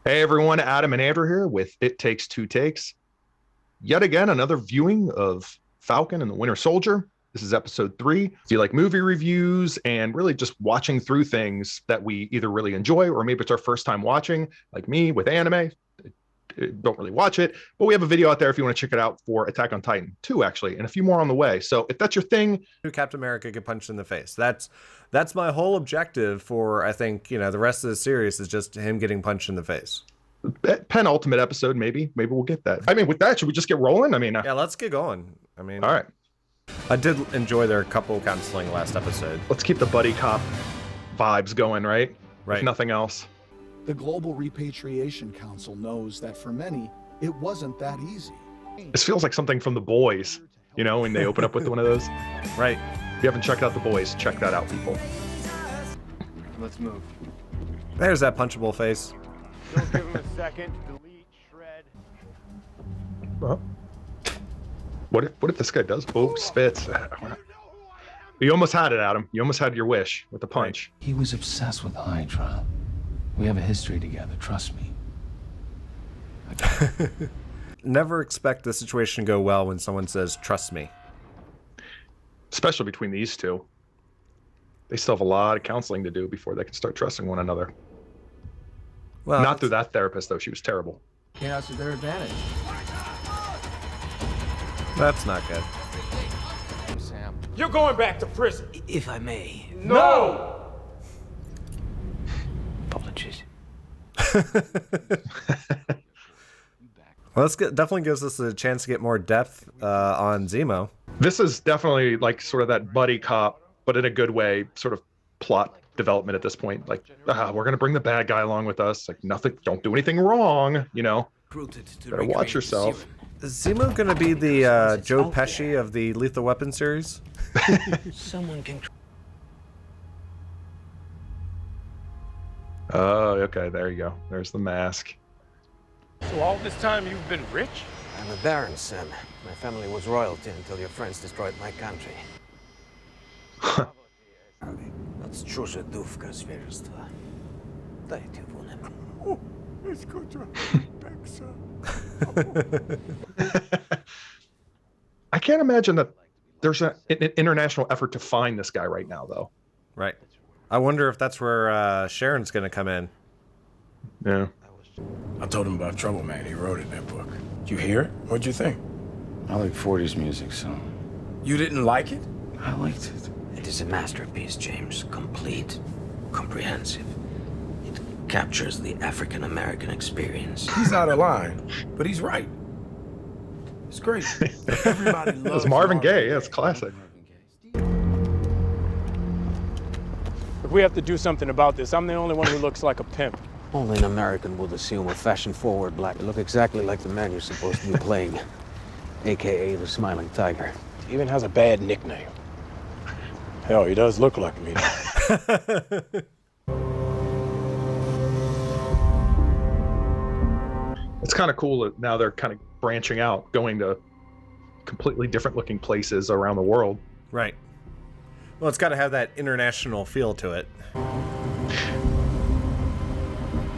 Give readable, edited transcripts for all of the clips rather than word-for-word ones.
Hey everyone, Adam and Andrew here with It Takes Two Takes. Yet again, another viewing of Falcon and the Winter Soldier. This is episode 3. If you like movie reviews and really just watching through things that we either really enjoy or maybe it's our first time watching, like me with anime, don't really watch it, but we have a video out there if you want to check it out for Attack on Titan 2, actually, and a few more on the way. So if that's your thing, Captain America get punched in the face. That's my whole objective for, I think, the rest of the series is just him getting punched in the face. penultimate episode, maybe we'll get that. I mean, with that, should we just get rolling? Yeah, let's get going. All right. I did enjoy their couple counseling last episode. Let's keep the buddy cop vibes going, right? Right. If nothing else. The Global Repatriation Council knows that for many, it wasn't that easy. This feels like something from The Boys, when they open up with one of those. Right. If you haven't checked out The Boys, check that out, people. Let's move. There's that punchable face. Don't give him a second. Delete, shred. Well, what if this guy does? Oh, spits. You almost had it, Adam. You almost had your wish with the punch. He was obsessed with Hydra. We have a history together, trust me. Never expect the situation to go well when someone says, "Trust me." Especially between these two. They still have a lot of counseling to do before they can start trusting one another. Well, not through that therapist, though. She was terrible. Chaos to their advantage. that's not good. Sam. You're going back to prison. If I may. No! Apologies. Well, definitely gives us a chance to get more depth on Zemo. This is definitely like sort of that buddy cop, but in a good way, sort of plot development at this point. Like, we're gonna bring the bad guy along with us. Like, nothing, don't do anything wrong. Better watch yourself. Is Zemo gonna be the Joe Pesci of the Lethal Weapon series? Someone can. Oh, okay. There you go. There's the mask. So all this time you've been rich? I'm a baron, Sam. My family was royalty until your friends destroyed my country. That's чуже дувка зверства. Дайте вон. It's good to back, sir. I can't imagine that there's an international effort to find this guy right now, though. Right. I wonder if that's where Sharon's gonna come in. Yeah. I told him about Trouble Man. He wrote it in that book. Did you hear it? What'd you think? I like 40s music, so You didn't like it? I liked it. It is a masterpiece, James. Complete, comprehensive. It captures the African-American experience. He's out of line, but he's right. It's great. Everybody loves It's Marvin Gaye. Yeah, it's classic. If we have to do something about this, I'm the only one who looks like a pimp. Only an American would assume a fashion-forward black look exactly like the man you're supposed to be playing, a.k.a. the Smiling Tiger. He even has a bad nickname. Hell, he does look like me. It's kind of cool that now they're kind of branching out, going to completely different looking places around the world. Right. Well, it's got to have that international feel to it.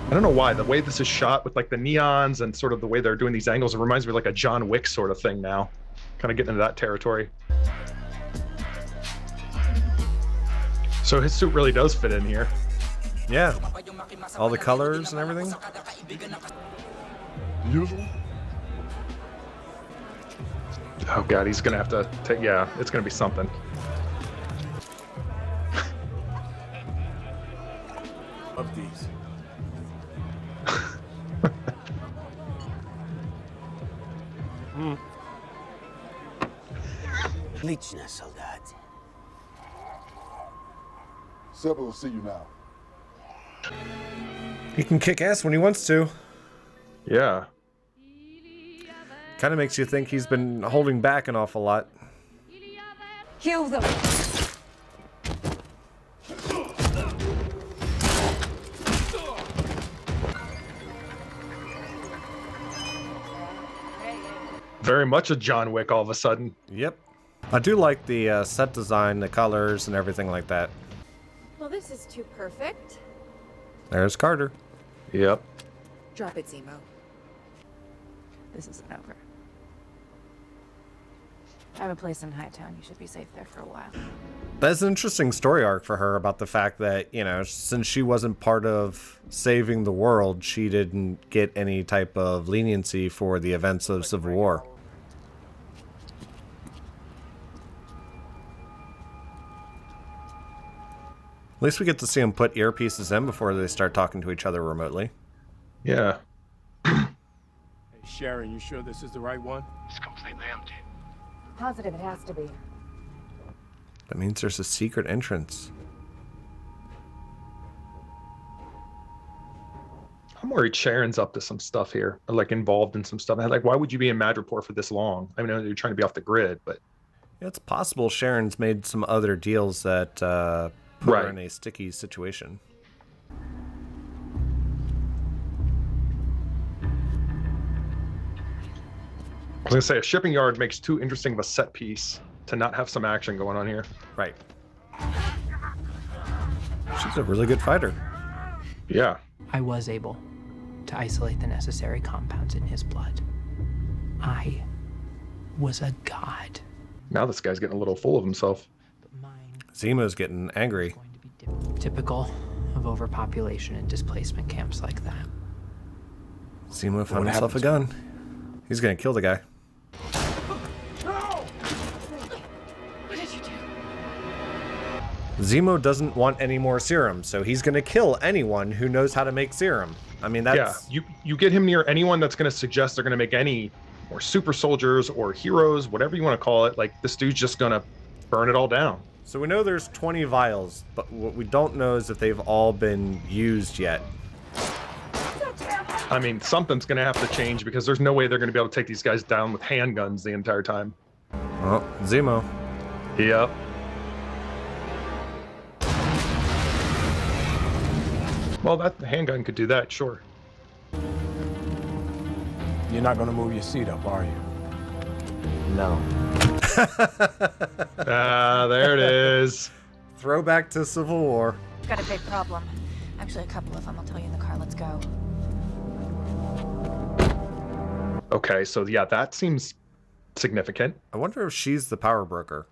I don't know why. The way this is shot with like the neons and sort of the way they're doing these angles, it reminds me of like a John Wick sort of thing now. Kind of getting into that territory. So his suit really does fit in here. Yeah. All the colors and everything. Oh god, he's gonna have to take, yeah, it's gonna be something. Of these. Отлично, солдат. Seba will see you now. He can kick ass when he wants to. Yeah. Kind of makes you think he's been holding back an awful lot. Kill them. Very much a John Wick all of a sudden. Yep. I do like the set design, the colors, and everything like that. Well, this is too perfect. There's Carter. Yep. Drop it, Zemo. This isn't over. I have a place in Hightown. You should be safe there for a while. That's an interesting story arc for her about the fact that, you know, since she wasn't part of saving the world, she didn't get any type of leniency for the events of Civil War. At least we get to see them put earpieces in before they start talking to each other remotely. Yeah. Hey, Sharon, you sure this is the right one? It's completely empty. Positive it has to be. That means there's a secret entrance. I'm worried Sharon's up to some stuff here, like involved in some stuff. Like, why would you be in Madripoor for this long? I mean, you're trying to be off the grid, but Yeah, it's possible Sharon's made some other deals that put her in a sticky situation. I was gonna say a shipping yard makes too interesting of a set piece to not have some action going on here. Right. She's a really good fighter. Yeah. I was able to isolate the necessary compounds in his blood. I was a god. Now this guy's getting a little full of himself. Zemo's getting angry. Typical of overpopulation and displacement camps like that. Zemo found himself a gun. He's gonna kill the guy. What did you do? Zemo doesn't want any more serum, so he's gonna kill anyone who knows how to make serum. I mean, that's... Yeah, you get him near anyone that's gonna suggest they're gonna make any more super soldiers or heroes, whatever you want to call it. Like, this dude's just gonna burn it all down. So we know there's 20 vials, but what we don't know is if they've all been used yet. I mean, something's gonna have to change because there's no way they're gonna be able to take these guys down with handguns the entire time. Oh, Zemo. Yep. Well, that handgun could do that, sure. You're not gonna move your seat up, are you? No. Ah, there it is. Throwback to Civil War. Got a big problem. Actually, a couple of them. I'll tell you in the car. Let's go. Okay, so yeah, that seems significant. I wonder if she's the power broker.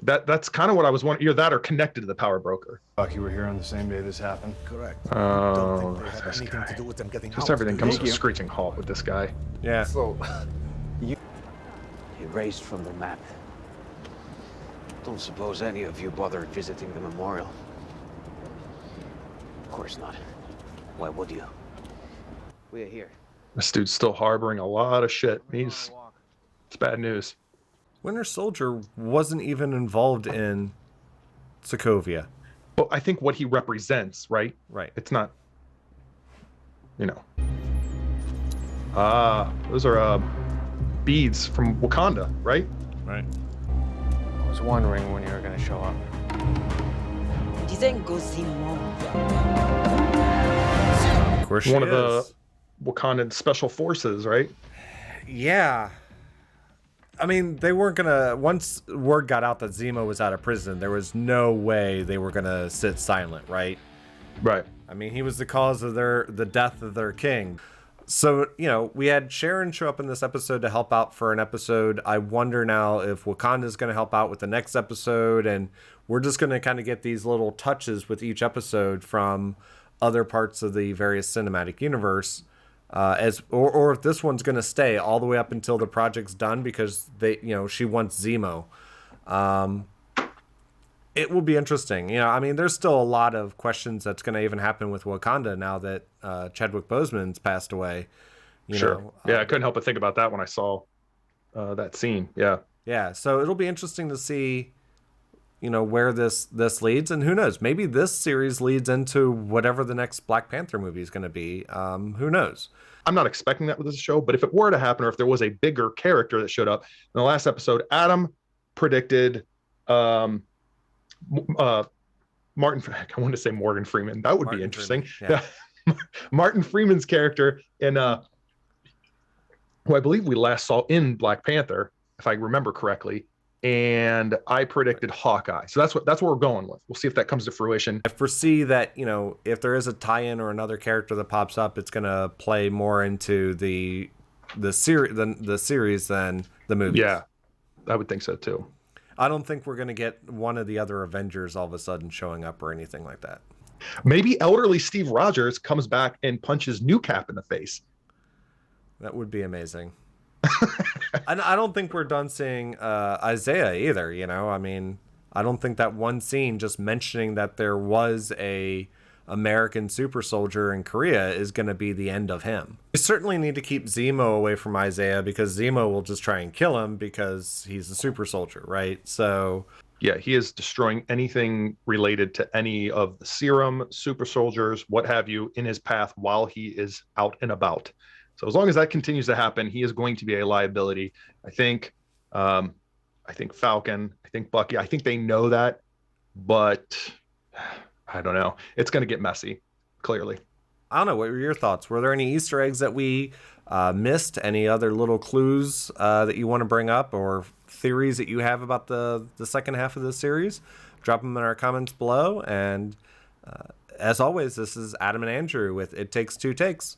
That's kind of what I was wondering. Either that or connected to the power broker. Bucky were here on the same day this happened. Correct. Oh, Don't think they had this anything guy. to do with them getting Just out. everything comes to a screeching halt with this guy. Yeah. So, you erased from the map. Don't suppose any of you bothered visiting the memorial? Of course not. Why would you? We're here. This dude's still harboring a lot of shit. It's bad news. Winter Soldier wasn't even involved in Sokovia. Well, I think what he represents, right? Right. It's not, you know. Those are beads from Wakanda, right? Right. I was wondering when you were gonna show up. Didn't go Zemo. Of course she One of is. the Wakandan special forces, right? Yeah. I mean, they weren't gonna... Once word got out that Zemo was out of prison, there was no way they were gonna sit silent, right? Right. I mean, he was the cause of the death of their king. So, you know, we had Sharon show up in this episode to help out for an episode. I wonder now if Wakanda's going to help out with the next episode, and we're just going to kind of get these little touches with each episode from other parts of the various cinematic universe, or if this one's going to stay all the way up until the project's done because she wants Zemo. It will be interesting. You know, I mean, there's still a lot of questions that's going to even happen with Wakanda now that Chadwick Boseman's passed away. You know? Yeah, I couldn't help but think about that when I saw that scene. Yeah. Yeah, so it'll be interesting to see, you know, where this leads, and who knows? Maybe this series leads into whatever the next Black Panther movie is going to be. Who knows? I'm not expecting that with this show, but if it were to happen, or if there was a bigger character that showed up in the last episode, Adam predicted Martin, I wanted to say Morgan Freeman. That would be interesting. Yeah. Martin Freeman's character in who I believe we last saw in Black Panther, if I remember correctly, and I predicted Hawkeye. So that's what we're going with. We'll see if that comes to fruition. I foresee that, if there is a tie-in or another character that pops up, it's going to play more into the series than the movie. Yeah, I would think so too. I don't think we're going to get one of the other Avengers all of a sudden showing up or anything like that. Maybe elderly Steve Rogers comes back and punches New Cap in the face. That would be amazing. I don't think we're done seeing Isaiah either, I mean, I don't think that one scene just mentioning that there was a American super soldier in Korea is going to be the end of him. We certainly need to keep Zemo away from Isaiah, because Zemo will just try and kill him because he's a super soldier, right? So yeah, he is destroying anything related to any of the serum, super soldiers, what have you, in his path while he is out and about. So as long as that continues to happen, he is going to be a liability. I think Falcon, I think Bucky, I think they know that, but I don't know. It's going to get messy, clearly. I don't know. What were your thoughts? Were there any Easter eggs that we missed? Any other little clues that you want to bring up, or theories that you have about the second half of the series? Drop them in our comments below. And as always, this is Adam and Andrew with It Takes Two Takes.